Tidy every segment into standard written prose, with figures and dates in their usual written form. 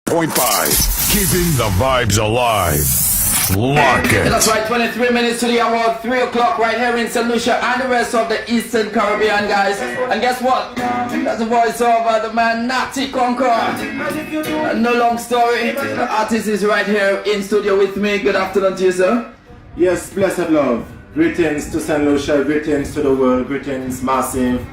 Keeping the vibes alive. Lock it. That's right, 23 minutes to the hour, 3 o'clock right here in St. Lucia and the rest of the Eastern Caribbean, guys. And guess what? That's the voice of the man Natty Conqueror. No long story. The artist is right here in studio with me. Good afternoon to you, sir. Yes, blessed love. Greetings to St. Lucia, greetings to the world, greetings massive.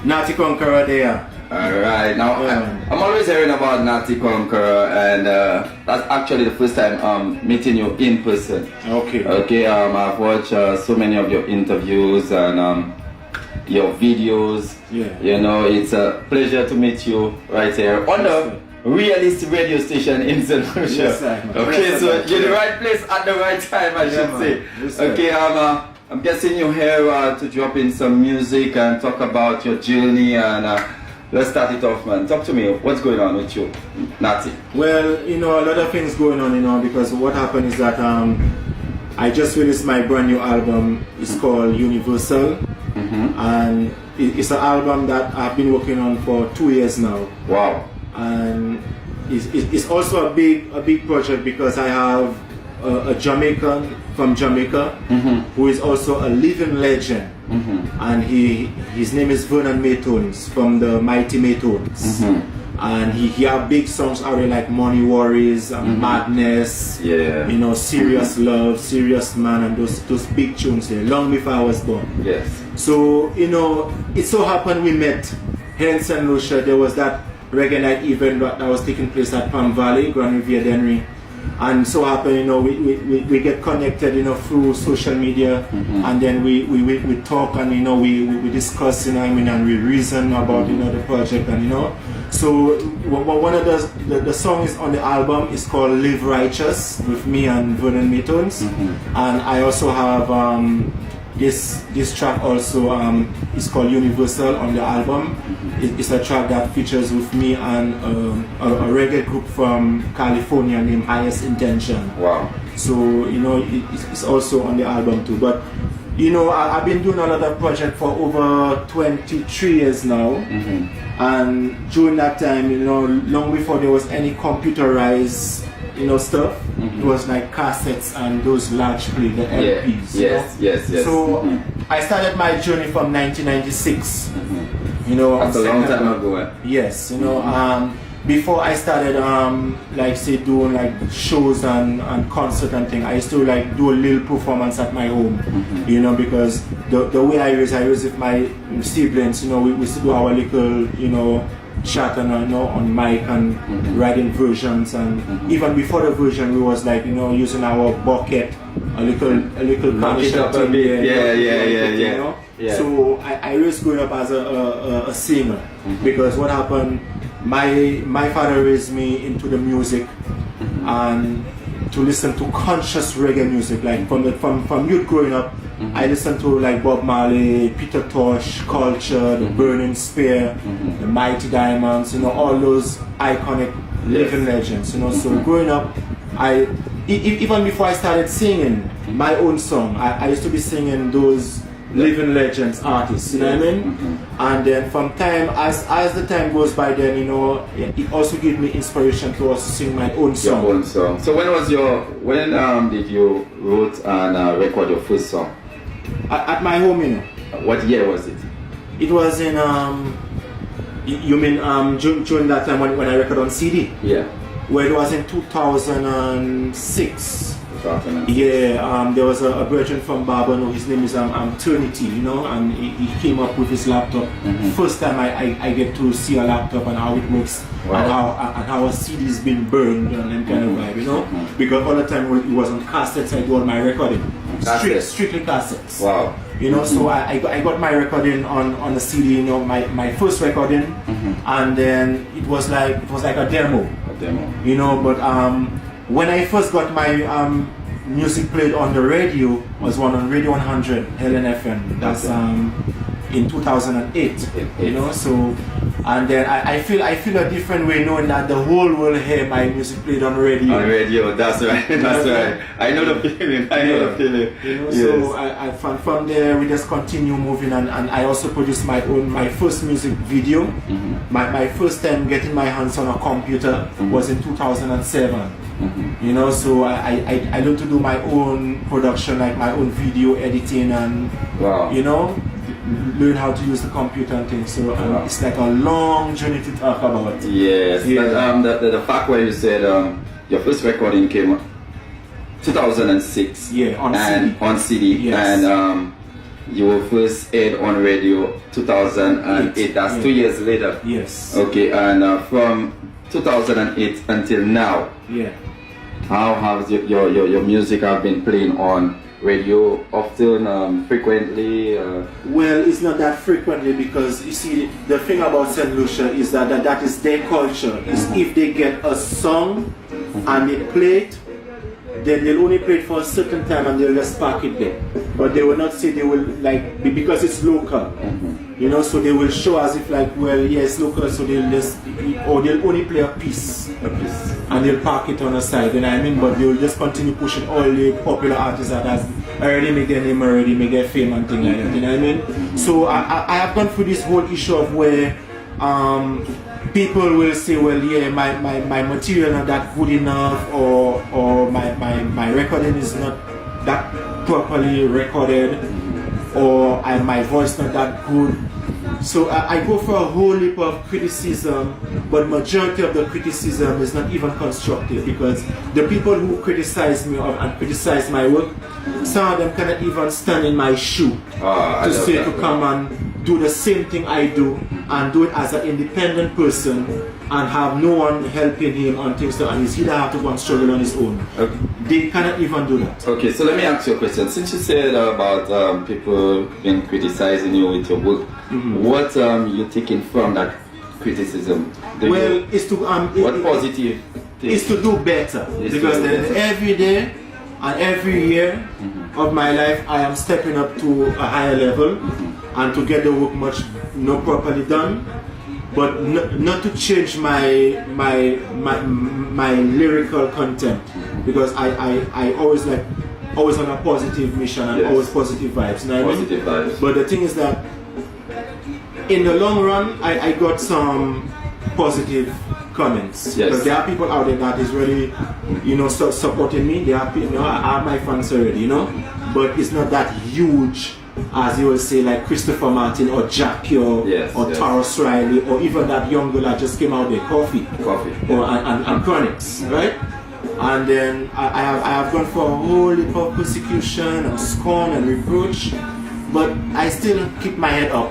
Natty Conqueror there. Alright, now I'm always hearing about Natty Conqueror, and that's actually the first time meeting you in person. Okay. I've watched so many of your interviews and your videos. Yeah. You know, it's a pleasure to meet you right here on the realist radio station in St. Lucia. Yes, okay, so you're in the right place at the right time, I should say. Yes, okay, I'm guessing you're here to drop in some music and talk about your journey, and let's start it off, man. Talk to me. What's going on with you, Natty? Well, a lot of things going on, because what happened is that I just released my brand new album. It's called Universal, and it's an album that I've been working on for 2 years now. Wow. And it's also a big project because I have a Jamaican from Jamaica who is also a living legend, and his name is Vernon Maytones from the Mighty Maytones, and he have big songs already like Money Worries, Madness, Serious Love, Serious Man, and those big tunes there long before I was born. Yes. So it so happened we met here in St. Lucia. There was that reggae night event that was taking place at Palm Valley, Grand Riviera Dennery. And so happened, we get connected, through social media, and then we talk, and we discuss, and we reason about the project, and So one of the songs on the album is called "Live Righteous" with me and Vernon Maytones, and I also have this track also is called Universal on the album. It's a track that features with me and a reggae group from California named Highest Intention. Wow. So it's also on the album too. But I've been doing a lot of projects for over 23 years now, and during that time, long before there was any computerized stuff, it was like cassettes and those large play, the LPs. Yes. So I started my journey from 1996. That's a long time ago. Yes, before I started doing like shows and concert and thing, I used to do a little performance at my home, because the way I raised with my siblings, we used to do our little, chat and on mic and writing versions, and even before the version we was using our bucket, a little up a bit. Yeah. So I raised growing up as a singer, because what happened, my father raised me into the music and to listen to conscious reggae music, like from youth growing up. I listened to Bob Marley, Peter Tosh, Culture, the Burning Spear, the Mighty Diamonds, all those iconic living legends, So growing up, even before I started singing my own song, I used to be singing those living legends artists, you know what I mean? And then from time, as the time goes by, then it also gave me inspiration to also sing my own song. Your own song. So when did you wrote and record your first song? At my home, What year was it? It was in you mean during that time when I recorded on CD? Yeah. Well, it was in 2006. 2006. Yeah, there was a virgin from Barbano. His name is Trinity, and he came up with his laptop. First time I get to see a laptop and how it works, wow. and how a CD is being burned and them kind of vibe, Because all the time it was on cassettes. I do all my recording, strictly cassettes. Wow. So I got my recording on the CD, my first recording, and then it was like a demo. But when I first got my music played on the radio, was one on Radio 100 LNFM. That's in 2008. So And then I feel a different way knowing that the whole world hear my music played on radio. On radio, that's right, that's right. I know the feeling, I know the feeling. You know, Yes. so from there we just continue moving, and I also produced my first music video. My first time getting my hands on a computer was in 2007. You know, so I learned to do my own production, like my own video editing, and Wow. you know, learn how to use the computer and things. So it's like a long journey to talk about. Yes, Yeah. but the fact where you said your first recording came 2006. Yeah, on and CD. on CD. Yes. And you were first aired on radio 2008. That's 2 years later. Yes. Okay, and from 2008 until now, Yeah. how has your music have been playing on radio often, frequently? Well, it's not that frequently, because you see, the thing about St. Lucia is that is their culture. Is if they get a song and they play it, then they'll only play it for a certain time and they'll just park it there. But they will not say they will, like, because it's local. You know, so they will show as if like, well, yeah, it's local, so they'll just, or they'll only play a piece, and they'll park it on the side, you know what I mean? But they'll just continue pushing all the popular artists that has already made their name, already made their fame and things like that, you know what I mean? So I have gone through this whole issue of where people will say, well, yeah, my material not that good enough, or my recording is not that properly recorded, or my voice not that good. So I go for a whole heap of criticism, but majority of the criticism is not even constructive, because the people who criticize me and criticize my work, some of them cannot even stand in my shoe to say to come and do the same thing I do, and do it as an independent person and have no one helping him on things, and he's either have to go and struggle on his own. Okay. They cannot even do that. Okay, so let me ask you a question. Since you said about people been criticizing you with your work, what you taking from that criticism? Well, it's to what positive thing? is to do better, because then every day and every year of my life I am stepping up to a higher level, and to get the work much properly done, but not to change my lyrical content, because I always on a positive mission and always positive vibes, you know what I mean? Positive vibes. But the thing is that in the long run I got some positive comments, because there are people out there that is really, you know, supporting me. There are people, you know, I have my fans already, you know, but it's not that huge as you will say, like Christopher Martin or Jackie or Taurus Riley, or even that young girl that just came out there, Coffee. Or and Chronics, right? And then I have gone for a whole heap of persecution and scorn and reproach, but I still keep my head up.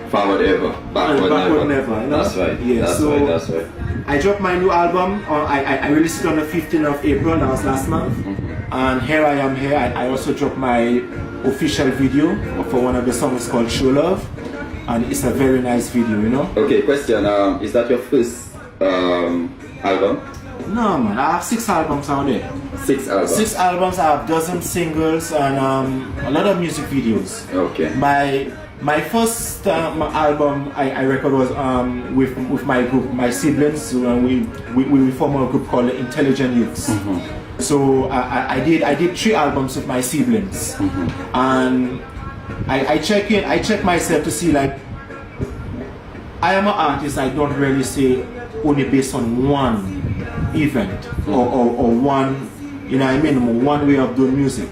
Forward ever, backward never. You know? That's right. Yeah, That's right. I dropped my new album. I released it on the 15th of April. That was last month. And here I am here. I also dropped my official video for one of the songs called Show Love, and it's a very nice video, you know. Okay, question. Is that your first album? No, man. I have 6 albums out there. 6 albums. 6 albums. I have dozen singles and a lot of music videos. Okay. My first album I record was with my group, my siblings. We form a group called the Intelligent Youths. So I did 3 albums with my siblings, and I check myself to see, like, I am an artist. I don't really say only based on one event or one, you know what I mean, one way of doing music.